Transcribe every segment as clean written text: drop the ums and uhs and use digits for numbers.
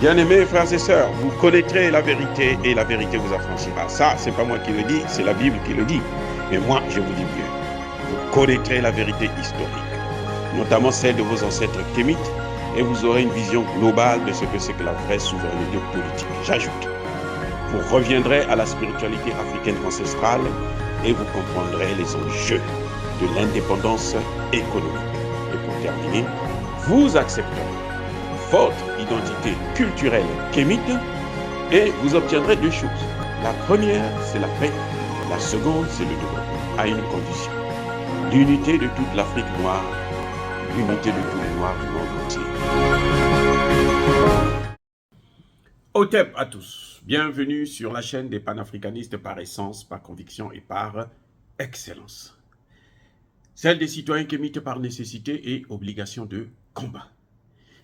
Bien-aimés frères et sœurs, vous connaîtrez la vérité et la vérité vous affranchira. Ça, c'est pas moi qui le dis, c'est la Bible qui le dit. Mais moi, je vous dis mieux. Vous connaîtrez la vérité historique, notamment celle de vos ancêtres kémites, et vous aurez une vision globale de ce que c'est que la vraie souveraineté politique. J'ajoute, vous reviendrez à la spiritualité africaine ancestrale et vous comprendrez les enjeux de l'indépendance économique. Et pour terminer, vous accepterez votre identité culturelle kémite et vous obtiendrez deux choses. La première, c'est la paix. La seconde, c'est le développement, à une condition. L'unité de toute l'Afrique noire, l'unité de tous les Noirs du monde entier. Otep à tous. Bienvenue sur la chaîne des panafricanistes par essence, par conviction et par excellence. Celle des citoyens kémites par nécessité et obligation de combat.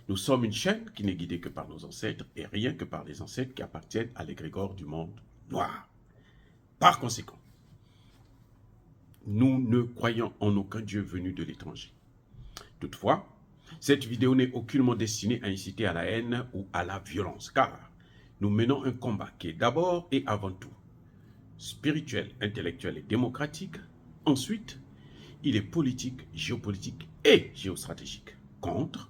Nous sommes une chaîne qui n'est guidée que par nos ancêtres et rien que par les ancêtres qui appartiennent à l'égrégore du monde noir. Par conséquent, nous ne croyons en aucun Dieu venu de l'étranger. Toutefois, cette vidéo n'est aucunement destinée à inciter à la haine ou à la violence, car nous menons un combat qui est d'abord et avant tout spirituel, intellectuel et démocratique. Ensuite, il est politique, géopolitique et géostratégique contre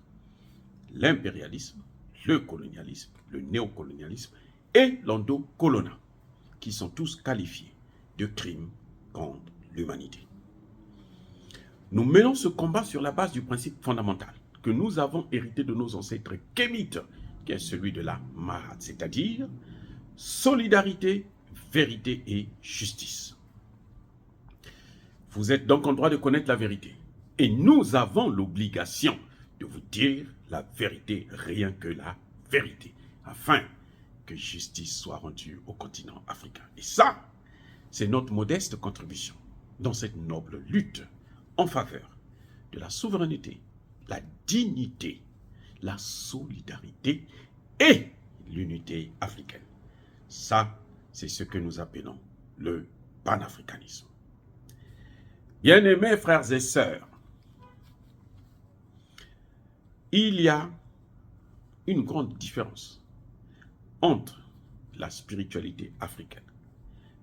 l'impérialisme, le colonialisme, le néocolonialisme et l'endocolonat, qui sont tous qualifiés de crimes contre l'humanité. Nous menons ce combat sur la base du principe fondamental que nous avons hérité de nos ancêtres kémites, qui est celui de la Mahat, c'est-à-dire solidarité, vérité et justice. Vous êtes donc en droit de connaître la vérité. Et nous avons l'obligation de vous dire la vérité, rien que la vérité, afin que justice soit rendue au continent africain. Et ça, c'est notre modeste contribution dans cette noble lutte en faveur de la souveraineté, la dignité, la solidarité et l'unité africaine. Ça, c'est ce que nous appelons le panafricanisme. Bien-aimés frères et sœurs, il y a une grande différence entre la spiritualité africaine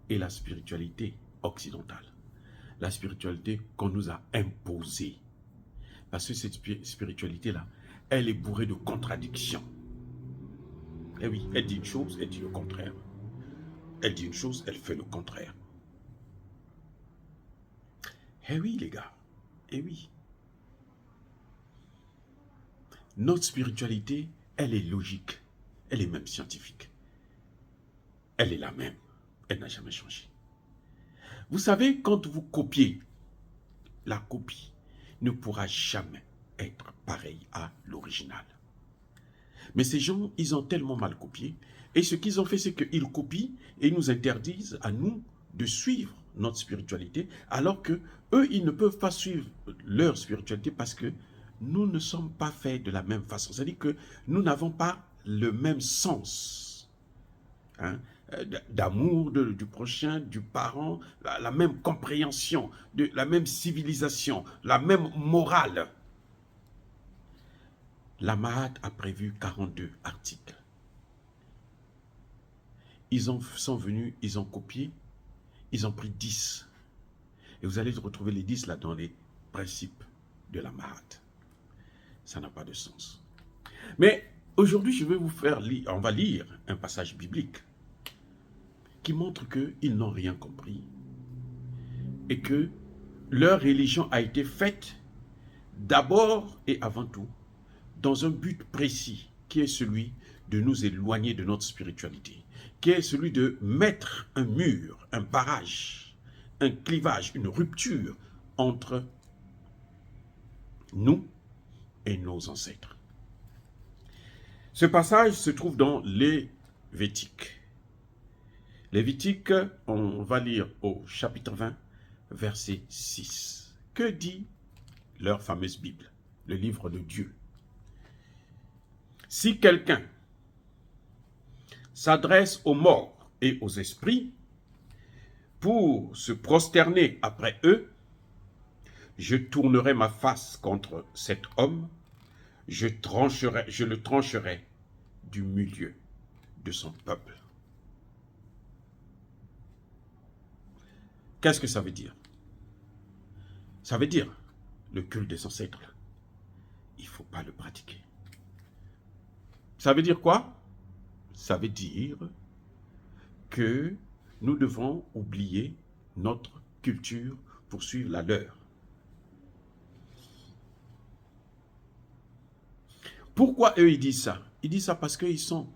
et la spiritualité occidentale. La spiritualité qu'on nous a imposée. Parce que cette spiritualité-là, elle est bourrée de contradictions. Eh oui, elle dit une chose, elle dit le contraire. Elle dit une chose, elle fait le contraire. Eh oui, les gars, eh oui. Notre spiritualité, elle est logique, elle est même scientifique. Elle est la même, elle n'a jamais changé. Vous savez, quand vous copiez, la copie ne pourra jamais être pareille à l'original. Mais ces gens, ils ont tellement mal copié, et ce qu'ils ont fait, c'est qu'ils copient et nous interdisent à nous de suivre notre spiritualité, alors que eux, ils ne peuvent pas suivre leur spiritualité parce que nous ne sommes pas faits de la même façon. C'est-à-dire que nous n'avons pas le même sens d'amour du prochain, du parent, la même compréhension, la même civilisation, la même morale. La Mahat a prévu 42 articles. Ils sont venus, ils ont copié, ils ont pris 10. Et vous allez retrouver les 10 là dans les principes de la Mahat. Ça n'a pas de sens. Mais aujourd'hui, je vais vous faire lire, on va lire un passage biblique qui montre qu'ils n'ont rien compris et que leur religion a été faite d'abord et avant tout dans un but précis qui est celui de nous éloigner de notre spiritualité, qui est celui de mettre un mur, un barrage, un clivage, une rupture entre nous et nos ancêtres. Ce passage se trouve dans Lévitique. Lévitique, on va lire au chapitre 20, verset 6. Que dit leur fameuse Bible, le livre de Dieu? Si quelqu'un s'adresse aux morts et aux esprits pour se prosterner après eux, je tournerai ma face contre cet homme, je le trancherai du milieu de son peuple. Qu'est-ce que ça veut dire? Ça veut dire, le culte des ancêtres, il ne faut pas le pratiquer. Ça veut dire quoi? Ça veut dire que nous devons oublier notre culture pour suivre la leur. Pourquoi eux, ils disent ça? Ils disent ça parce qu'ils sont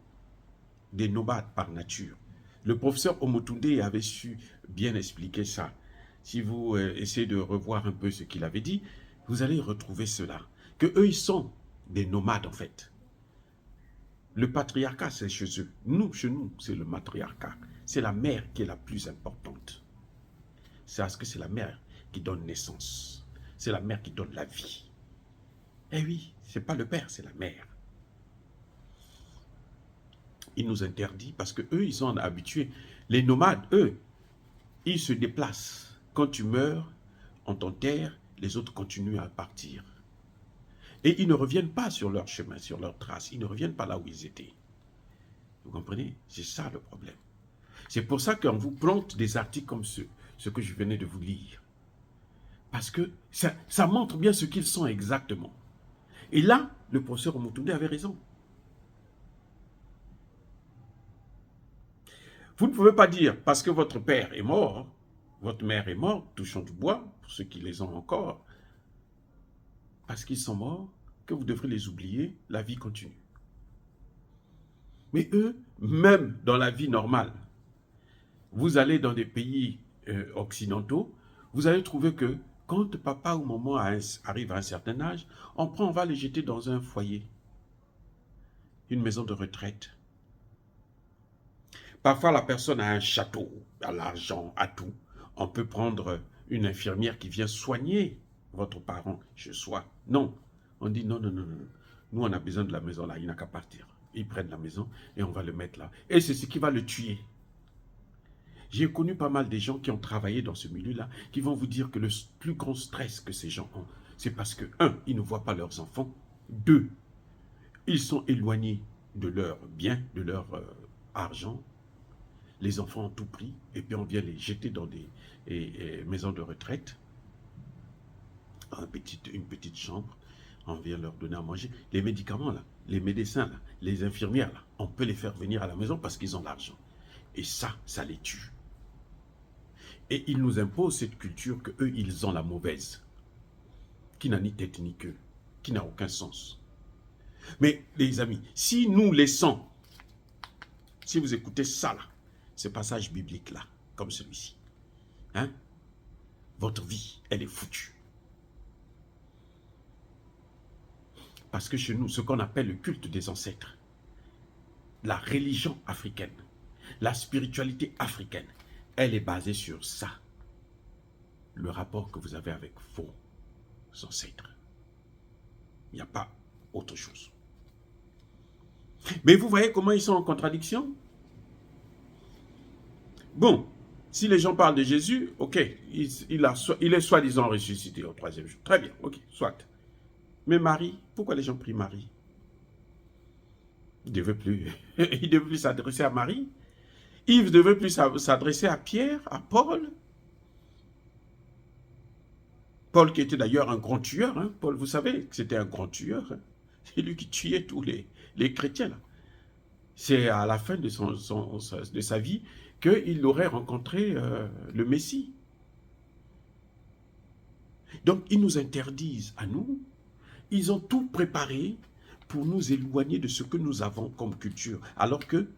des nomades par nature. Le professeur Omotunde avait su bien expliquer ça. Si vous essayez de revoir un peu ce qu'il avait dit, vous allez retrouver cela. Que eux, ils sont des nomades en fait. Le patriarcat, c'est chez eux. Nous, chez nous, c'est le matriarcat. C'est la mère qui est la plus importante. C'est parce que c'est la mère qui donne naissance. C'est la mère qui donne la vie. Eh oui, c'est pas le père, c'est la mère. Il nous interdit parce que eux, ils sont habitués. Les nomades, eux, ils se déplacent. Quand tu meurs, on t'enterre, les autres continuent à partir. Et ils ne reviennent pas sur leur chemin, sur leur trace. Ils ne reviennent pas là où ils étaient. Vous comprenez? C'est ça le problème. C'est pour ça qu'on vous plante des articles comme ce que je venais de vous lire. Parce que ça montre bien ce qu'ils sont exactement. Et là, le professeur Omotunde avait raison. Vous ne pouvez pas dire, parce que votre père est mort, votre mère est morte, touchons du bois, pour ceux qui les ont encore, parce qu'ils sont morts, que vous devrez les oublier, la vie continue. Mais eux, même dans la vie normale, vous allez dans des pays occidentaux, vous allez trouver que quand papa ou maman arrive à un certain âge, on va les jeter dans un foyer, une maison de retraite. Parfois, la personne a un château, a l'argent, a tout. On peut prendre une infirmière qui vient soigner votre parent chez soi. Non, on dit non, non, non, non. Nous, on a besoin de la maison là, il n'a qu'à partir. Ils prennent la maison et on va le mettre là. Et c'est ce qui va le tuer. J'ai connu pas mal de gens qui ont travaillé dans ce milieu-là, qui vont vous dire que le plus grand stress que ces gens ont, c'est parce que, 1, ils ne voient pas leurs enfants. 2, ils sont éloignés de leurs biens, de leur argent. Les enfants ont tout pris, et puis on vient les jeter dans des maisons de retraite, une petite chambre, on vient leur donner à manger. Les médicaments, là, les médecins, là, les infirmières, là, on peut les faire venir à la maison parce qu'ils ont l'argent. Et ça les tue. Et ils nous imposent cette culture qu'eux, ils ont la mauvaise, qui n'a ni tête ni queue, qui n'a aucun sens. Mais les amis, si nous laissons, si vous écoutez ça là, ce passage biblique là, comme celui-ci, hein, votre vie, elle est foutue. Parce que chez nous, ce qu'on appelle le culte des ancêtres, la religion africaine, la spiritualité africaine, elle est basée sur ça. Le rapport que vous avez avec vos ancêtres. Il n'y a pas autre chose. Mais vous voyez comment ils sont en contradiction? Bon, si les gens parlent de Jésus, ok, il est soi-disant ressuscité au 3e jour. Très bien, ok, soit. Mais Marie, pourquoi les gens prient Marie? Ils ne devaient plus s'adresser à Marie. Yves ne devait plus s'adresser à Pierre, à Paul. Paul qui était d'ailleurs un grand tueur. Hein. Paul, vous savez que c'était un grand tueur. Hein. C'est lui qui tuait tous les chrétiens. C'est à la fin de sa vie qu'il aurait rencontré le Messie. Donc, ils nous interdisent à nous. Ils ont tout préparé pour nous éloigner de ce que nous avons comme culture. Alors que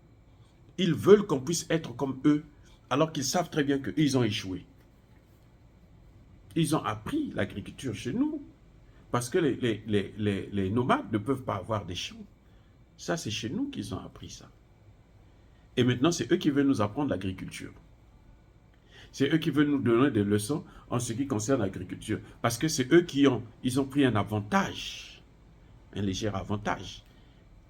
ils veulent qu'on puisse être comme eux, alors qu'ils savent très bien qu'ils ont échoué. Ils ont appris l'agriculture chez nous, parce que les nomades ne peuvent pas avoir des champs. Ça, c'est chez nous qu'ils ont appris ça. Et maintenant, c'est eux qui veulent nous apprendre l'agriculture. C'est eux qui veulent nous donner des leçons en ce qui concerne l'agriculture. Parce que c'est eux qui ont pris un avantage, un léger avantage,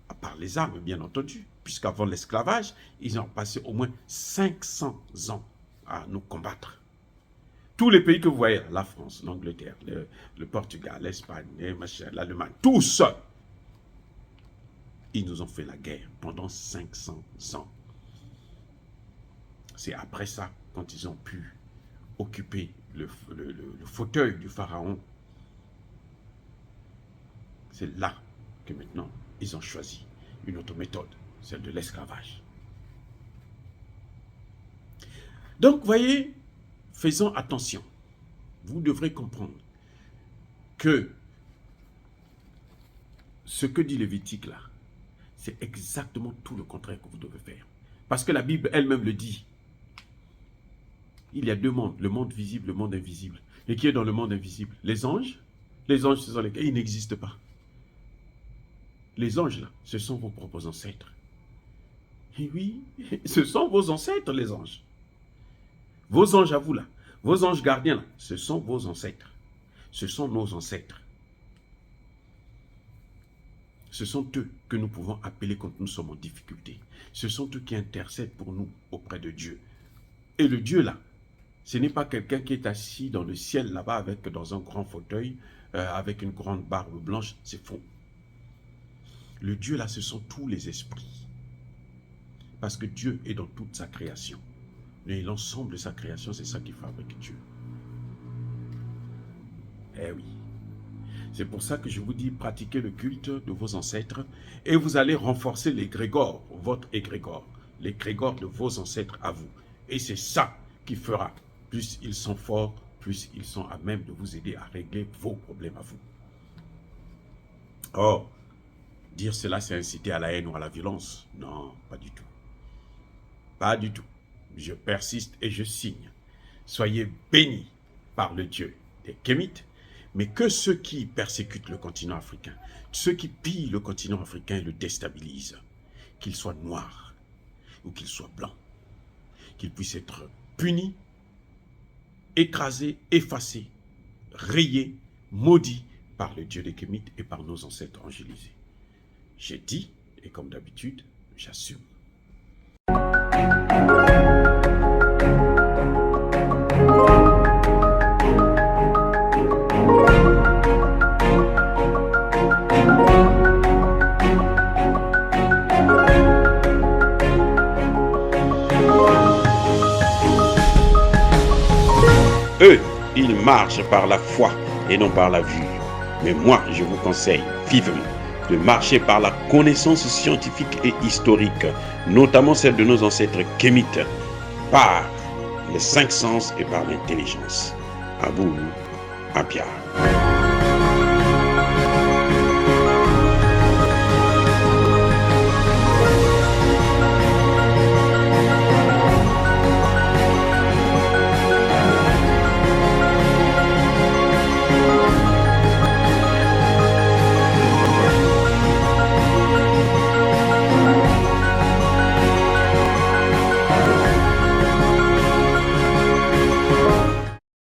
à part les armes, bien entendu. Puisqu'avant l'esclavage, ils ont passé au moins 500 ans à nous combattre. Tous les pays que vous voyez, la France, l'Angleterre, le Portugal, l'Espagne, l'Allemagne, tous, Ils nous ont fait la guerre pendant 500 ans. C'est après ça, quand ils ont pu occuper le fauteuil du pharaon, c'est là que maintenant, ils ont choisi une autre méthode, celle de l'esclavage. Donc, voyez, faisons attention. Vous devrez comprendre que ce que dit Lévitique là, c'est exactement tout le contraire que vous devez faire. Parce que la Bible elle-même le dit. Il y a deux mondes, le monde visible, le monde invisible. Et qui est dans le monde invisible? Les anges. Les anges, ce sont lesquels? Ils n'existent pas. Les anges, là, ce sont vos propres ancêtres. Et oui, ce sont vos ancêtres, les anges. Vos anges à vous, là, vos anges gardiens, là, ce sont vos ancêtres. Ce sont nos ancêtres. Ce sont eux que nous pouvons appeler quand nous sommes en difficulté. Ce sont eux qui intercèdent pour nous auprès de Dieu. Et le Dieu, là, ce n'est pas quelqu'un qui est assis dans le ciel là-bas dans un grand fauteuil avec une grande barbe blanche. C'est faux. Le Dieu là, ce sont tous les esprits. Parce que Dieu est dans toute sa création. Et l'ensemble de sa création, c'est ça qui fabrique Dieu. Eh oui. C'est pour ça que je vous dis, pratiquez le culte de vos ancêtres et vous allez renforcer l'égrégore, votre égrégore, l'égrégore de vos ancêtres à vous. Et c'est ça qui fera. Plus ils sont forts, plus ils sont à même de vous aider à régler vos problèmes à vous. Or, dire cela, c'est inciter à la haine ou à la violence. Non, pas du tout. Pas du tout. Je persiste et je signe. Soyez bénis par le Dieu des Kémites, mais que ceux qui persécutent le continent africain, ceux qui pillent le continent africain et le déstabilisent, qu'ils soient noirs ou qu'ils soient blancs, qu'ils puissent être punis, écrasés, effacés, rayés, maudits par le Dieu des Kémites et par nos ancêtres angélisés. J'ai dit, et comme d'habitude, j'assume. Eux, ils marchent par la foi et non par la vue. Mais moi, je vous conseille vivement de marcher par la connaissance scientifique et historique, notamment celle de nos ancêtres kémites, par les cinq sens et par l'intelligence. À vous, Apia.